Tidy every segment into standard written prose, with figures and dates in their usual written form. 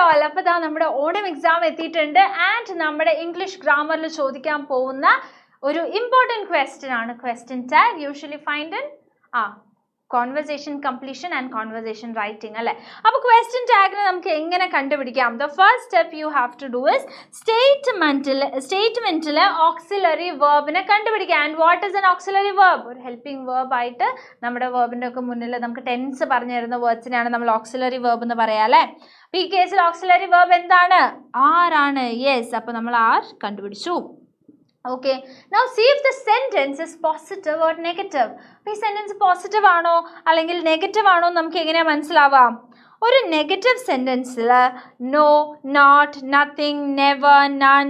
all. അപ്പോൾ ദാ നമ്മുടെ ഓണം എക്സാം എത്തിയിട്ടുണ്ട് ആൻഡ് നമ്മുടെ ഇംഗ്ലീഷ് ഗ്രാമറിൽ ചോദിക്കാൻ പോകുന്ന ഒരു ഇമ്പോർട്ടൻറ്റ് ക്വസ്റ്റ്യൻ ആണ് question tag usually find in conversation completion and conversation writing അല്ലേ. അപ്പോൾ question tagനെ നമുക്ക് എങ്ങനെ കണ്ടുപിടിക്കാം? The first step you have to do is statementലെ auxiliary verbനെ കണ്ടുപിടിക്കാം. And what is an auxiliary verb? ഒരു helping verb ആയിട്ട് നമ്മുടെ verbന്റെ ഒക്കെ മുന്നിൽ നമുക്ക് tense പറഞ്ഞു തരുന്ന wordsനെയാണ് നമ്മൾ auxiliary verb എന്ന് പറയാ അല്ലേ. അപ്പോൾ ഈ കേസിൽ auxiliary verb എന്താണ്? are ആണ്. yes. അപ്പോൾ നമ്മൾ are കണ്ടുപിടിച്ചു. Okay, now see if the sentence is positive or negative. ഈ സെന്റൻസ് പോസിറ്റീവ് ആണോ അല്ലെങ്കിൽ നെഗറ്റീവ് ആണോ നമുക്ക് എങ്ങനെയാ മനസ്സിലാവാം? ഒരു നെഗറ്റീവ് സെന്റൻസിൽ no, not, nothing, never, none,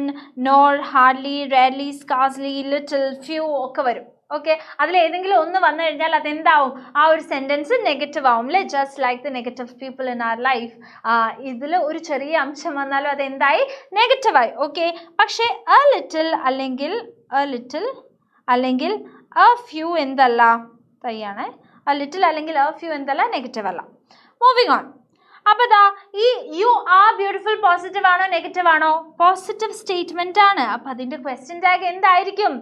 nor, hardly, rarely, scarcely, little, few ഒക്കെ വരും. ഓക്കെ, അതിൽ ഏതെങ്കിലും ഒന്ന് വന്നു കഴിഞ്ഞാൽ അതെന്താവും? ആ ഒരു സെന്റൻസ് നെഗറ്റീവ് ആവും അല്ലേ. Just like the negative people in our life. ഇതിൽ ഒരു ചെറിയ അംശം വന്നാലും അതെന്തായി? നെഗറ്റീവായി. ഓക്കെ, പക്ഷേ എ ലിറ്റിൽ അല്ലെങ്കിൽ എ ഫ്യൂ എന്തല്ല? തയ്യാണ്. എ ലിറ്റിൽ അല്ലെങ്കിൽ എ ഫ്യൂ എന്തല്ല? നെഗറ്റീവ് അല്ല. Moving on. അപ്പോൾ ദാ ഈ യു ആർ ബ്യൂട്ടിഫുൾ പോസിറ്റീവ് ആണോ നെഗറ്റീവ് ആണോ? പോസിറ്റീവ് സ്റ്റേറ്റ്മെന്റ് ആണ്. അപ്പോൾ അതിൻ്റെ ക്വസ്റ്റ്യൻ ടാഗ് എന്തായിരിക്കും?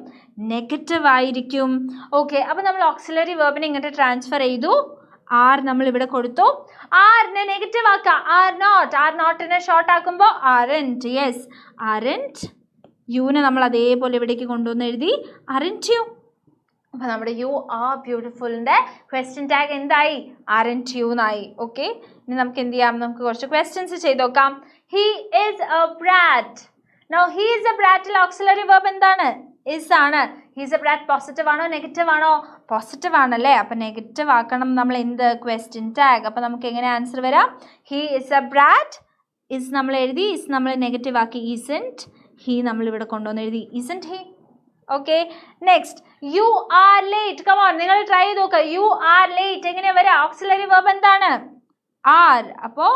നെഗറ്റീവ് ആയിരിക്കും. ഓക്കെ, അപ്പോൾ നമ്മൾ ഓക്സിലറി വേർബിനെ ഇങ്ങോട്ട് ട്രാൻസ്ഫർ ചെയ്തു. ആർ നമ്മൾ ഇവിടെ കൊടുത്തു. ആറിനെ നെഗറ്റീവ് ആക്കാം. ആർ നോട്ടിനെ ഷോർട്ട് ആക്കുമ്പോൾ ആറൻറ്റ്. യെസ്, ആറൻറ്റ്. യുവിനെ നമ്മൾ അതേപോലെ ഇവിടേക്ക് കൊണ്ടുവന്ന് എഴുതി ആറൻറ്റ് യു. അപ്പോൾ നമ്മുടെ യു ആർ ബ്യൂട്ടിഫുളിൻ്റെ ക്വസ്റ്റ്യൻ ടാഗ് എന്തായി? ആറൻറ്റ് യു എന്നായി. ഓക്കെ, ഇനി നമുക്ക് എന്ത് ചെയ്യാം? നമുക്ക് കുറച്ച് ക്വസ്റ്റ്യൻസ് ചെയ്ത് നോക്കാം. He is a brat. Now he is a ബ്രാറ്റിൽ ഓക്സിലറി വെർബ് എന്താണ്? ഇസ് ആണ്. He is a brat positive ആണോ നെഗറ്റീവ് ആണോ? പോസിറ്റീവ് ആണല്ലേ. അപ്പോൾ നെഗറ്റീവ് ആക്കണം നമ്മൾ എന്ത്? Question tag. അപ്പോൾ നമുക്ക് എങ്ങനെ ആൻസർ വരാം? He is a brat. Is നമ്മൾ എഴുതി, ഇസ് നമ്മൾ നെഗറ്റീവ് ആക്കി. ഈസൻറ്റ്. ഹി നമ്മൾ ഇവിടെ കൊണ്ടുവന്ന് എഴുതി ഈസൻറ്റ് he. Okay, next you are late. Come on, നിങ്ങൾ ട്രൈ ചെയ്ത് നോക്കുക. യു ആർ ലേറ്റ് എങ്ങനെയാ വരാം? ഓക്സിലറി വെർബ് എന്താണ്? ആർ. അപ്പോൾ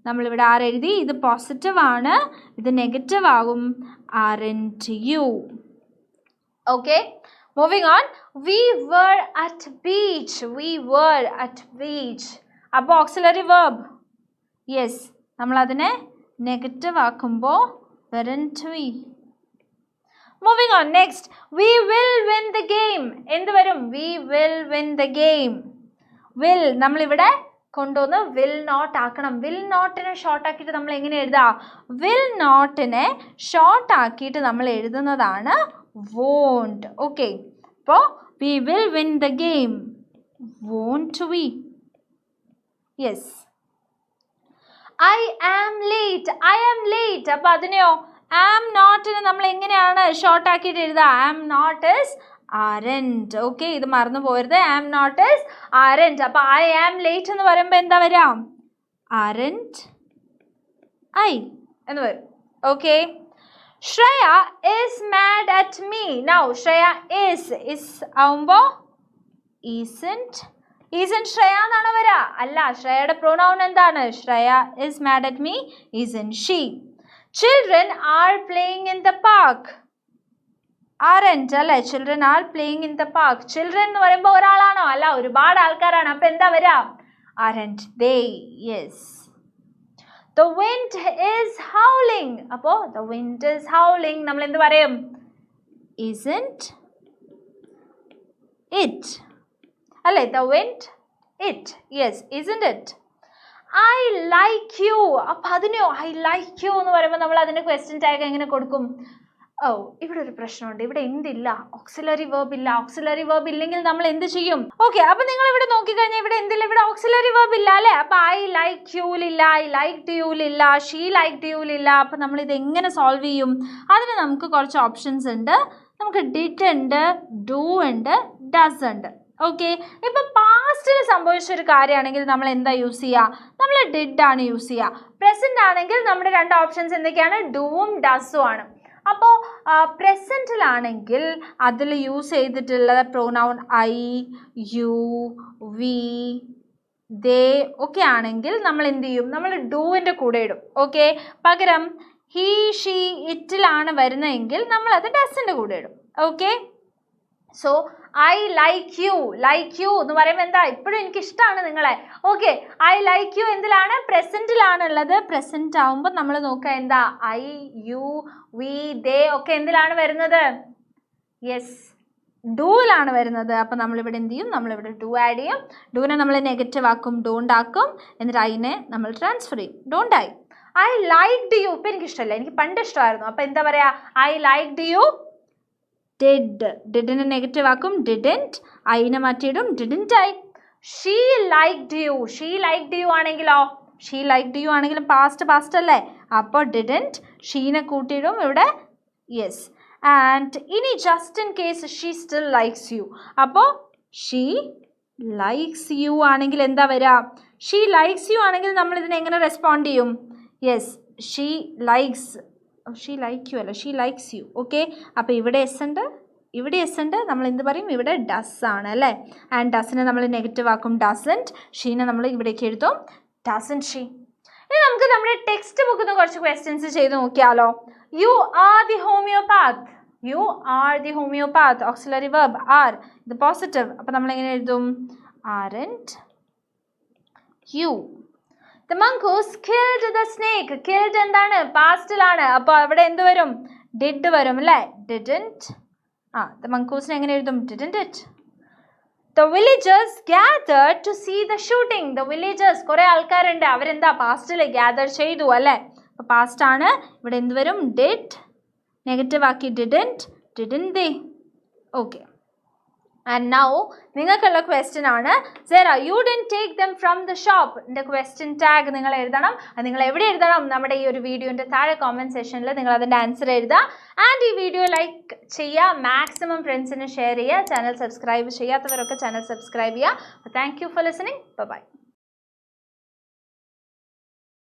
നമ്മളിവിടെ ആർ എഴുതി. ഇത് പോസിറ്റീവ് ആണ്, ഇത് നെഗറ്റീവ് ആകും. Aren't you. Okay, moving on. We were at beach. അപ്പോൾ ഓക്സിലറി വെർബ് യെസ്, നമ്മളതിനെ നെഗറ്റീവ് ആക്കുമ്പോൾ weren't we. Moving on, next. We will win the game. എന്ത് വരും? We will win the game. Will നമ്മളിവിടെ കൊണ്ടുവന്ന് will not ആക്കണം. will notനെ short ആക്കിയിട്ട് നമ്മൾ എങ്ങനെ എഴുതാം? will notനെ ഷോർട്ട് ആക്കിയിട്ട് നമ്മൾ എഴുതുന്നതാണ് won't. ഓക്കെ, അപ്പോൾ we will win the game. Won't we? Yes. I am late. അപ്പോൾ അതിനെയോ am notനെ നമ്മൾ എങ്ങനെയാണ് ഷോർട്ട് ആക്കിയിട്ട് എഴുതുക? am not is aren't. Okay, ഇത് മറന്നു പോരുത്. am not is aren't. അപ്പോൾ I am late എന്ന് പറയുമ്പോൾ എന്താ വരിക? aren't I എന്ന് വരും. Okay, Shreya is mad at me. Now Shreya is ആവുമ്പോൾ isn't ശ്രേയ എന്നാണ് വരിക? അല്ല, ശ്രേയയുടെ പ്രൊനൗൺ എന്താണ്? Shreya is mad at me, isn't she. Children are playing in the park. aren't അല്ലേ? children are playing in the park. children എന്ന് പറയുമ്പോൾ ഒരാളാണോ? അല്ല, ഒരുപാട് ആൾക്കാരാണ്. അപ്പോൾ എന്താ വരിക? aren't they. yes. The wind is howling. അപ്പോൾ the wind is howling നമ്മൾ എന്ത് പറയും? isn't it അല്ലേ? the wind it. yes, isn't it. I like you. അപ്പോൾ അതിനെയോ I like you എന്ന് പറയുമ്പോൾ നമ്മൾ അതിൻ്റെ ക്വസ്റ്റ്യൻ ടാഗ് എങ്ങനെ കൊടുക്കും? ഇവിടെ ഒരു പ്രശ്നമുണ്ട്. ഇവിടെ എന്തില്ല? ഓക്സിലറി വെർബ് ഇല്ല. ഓക്സിലറി വെർബ് ഇല്ലെങ്കിൽ നമ്മൾ എന്ത് ചെയ്യും? ഓക്കെ, അപ്പോൾ നിങ്ങൾ ഇവിടെ നോക്കിക്കഴിഞ്ഞാൽ ഇവിടെ എന്തില്ല? ഇവിടെ ഓക്സിലറി വെർബ് ഇല്ല അല്ലേ. അപ്പോൾ I like you ഇല്ല, I liked you ഇല്ല, she liked you ഇല്ല. അപ്പോൾ നമ്മൾ ഇത് എങ്ങനെ സോൾവ് ചെയ്യും? അതിന് നമുക്ക് കുറച്ച് ഓപ്ഷൻസ് ഉണ്ട്. നമുക്ക് did ഉണ്ട്, do ഉണ്ട്, does ഉണ്ട്. ഓക്കെ, ഇപ്പം പാസ്റ്റിൽ സംഭവിച്ചൊരു കാര്യമാണെങ്കിൽ നമ്മൾ എന്താ യൂസ് ചെയ്യുക? നമ്മൾ ഡിഡ് ആണ് യൂസ് ചെയ്യുക. പ്രസൻറ്റ് ആണെങ്കിൽ നമ്മുടെ രണ്ട് ഓപ്ഷൻസ് എന്തൊക്കെയാണ്? ഡൂവും ഡസും ആണ്. അപ്പോൾ പ്രസൻറ്റിലാണെങ്കിൽ അതിൽ യൂസ് ചെയ്തിട്ടുള്ള പ്രൊനൗൺ ഐ, യു, വി, ദേ ഒക്കെ ആണെങ്കിൽ നമ്മൾ എന്ത് ചെയ്യും? നമ്മൾ ഡൂവിൻ്റെ കൂടെ ഇടും. ഓക്കെ, പകരം ഹീ, ഷീ, ഇറ്റിലാണ് വരുന്നതെങ്കിൽ നമ്മൾ അത് ഡസിൻ്റെ കൂടെ ഇടും. Okay, so I like you എന്ന് പറയുമ്പോൾ എന്താ, ഇപ്പോഴും എനിക്ക് ഇഷ്ടമാണ് നിങ്ങളെ. ഓക്കെ, ഐ ലൈക്ക് യു എന്തിലാണ്, പ്രസന്റിലാണ് ഉള്ളത്. പ്രസന്റ് ആവുമ്പോൾ നമ്മൾ നോക്കുക എന്താ, ഐ, യു, വി, ദേ ഒക്കെ എന്തിലാണ് വരുന്നത്, യെസ് ഡൂയിലാണ് വരുന്നത്. അപ്പം നമ്മളിവിടെ എന്ത് ചെയ്യും, നമ്മളിവിടെ ഡു ആഡ് ചെയ്യും. ഡൂനെ നമ്മൾ നെഗറ്റീവ് ആക്കും, ഡോണ്ട് ആക്കും. എന്നിട്ട് ഐനെ നമ്മൾ ട്രാൻസ്ഫർ ചെയ്യും, ഡോണ്ട് ഐ ലൈക്ഡ് യു. ഇപ്പം എനിക്കിഷ്ടമല്ല, എനിക്ക് പണ്ട് ഇഷ്ടമായിരുന്നു. അപ്പം എന്താ പറയുക, ഐ ലൈക്ഡ് യു ഡിഡിനെ നെഗറ്റീവ് ആക്കും, ഡിഡൻറ്റ്. ഐനെ മാറ്റിയിടും, didn't I. She liked you ആണെങ്കിലോ, ഷീ ലൈക്ഡ് യു ആണെങ്കിലും പാസ്റ്റ് അല്ലേ, അപ്പോൾ ഡിഡൻറ്റ്. ഷീനെ കൂട്ടിയിടും ഇവിടെ, യെസ്. ആൻഡ് ഇനി just in case she still likes you, അപ്പോൾ ഷീ ലൈക്സ് യു ആണെങ്കിൽ എന്താ വരിക, ഷീ ലൈക്സ് യു ആണെങ്കിൽ നമ്മൾ ഇതിനെ എങ്ങനെ റെസ്പോണ്ട് ചെയ്യും, യെസ് ഷീ ലൈക്സ് യു അല്ല, ഷീ ലൈക്സ് യു. ഓക്കെ, അപ്പോൾ ഇവിടെ എസ് ഉണ്ട്, ഇവിടെ എസ് ഉണ്ട്, നമ്മൾ എന്ത് പറയും, ഇവിടെ ഡസ് ആണ് അല്ലേ. ആൻഡ് ഡസിനെ നമ്മൾ നെഗറ്റീവ് ആക്കും, ഡസൻറ്റ്. ഷീനെ നമ്മൾ ഇവിടേക്ക് എഴുതും, ഡസൻറ്റ് ഷീ. ഇനി നമുക്ക് നമ്മുടെ ടെക്സ്റ്റ് ബുക്കിൽ നിന്ന് കുറച്ച് ക്വസ്റ്റ്യൻസ് ചെയ്ത് നോക്കിയാലോ. You are the homoeopath, you are the homoeopath, auxiliary verb are, ഇത് പോസിറ്റീവ്. അപ്പം നമ്മൾ എങ്ങനെ എഴുതും, aren't you. The mongoose killed the snake. Killed എന്താണ്, പാസ്റ്റിലാണ്. അപ്പോൾ അവിടെ എന്ത് വരും, did വരും അല്ലേ, didn't. the mongoose എങ്ങനെ എഴുതും, didn't it. The villagers gathered to see the shooting. The villagers കുറേ ആൾക്കാരുണ്ട്, അവരെന്താ പാസ്റ്റിൽ gather ചെയ്തു അല്ലേ. അപ്പോൾ പാസ്റ്റ് ആണ്, ഇവിടെ എന്ത് വരും, did, നെഗറ്റീവ് ആക്കി didn't they. Okay, and now നിങ്ങൾക്കുള്ള ക്വസ്റ്റ്യൻ ആണ്, Sarah you didn't take them from the shop. എൻ്റെ ക്വസ്റ്റ്യൻ ടാഗ് നിങ്ങൾ എഴുതണം. അത് നിങ്ങൾ എവിടെ എഴുതണം, നമ്മുടെ ഈ ഒരു വീഡിയോൻ്റെ താഴെ കോമെൻറ്റ് സെക്ഷനിൽ നിങ്ങൾ അതിൻ്റെ ആൻസർ എഴുതുക. ആൻഡ് ഈ വീഡിയോ ലൈക്ക് ചെയ്യുക, മാക്സിമം ഫ്രണ്ട്സിന് ഷെയർ ചെയ്യുക. ചാനൽ സബ്സ്ക്രൈബ് ചെയ്യാത്തവരൊക്കെ ചാനൽ സബ്സ്ക്രൈബ് ചെയ്യുക. Thank you for listening. By.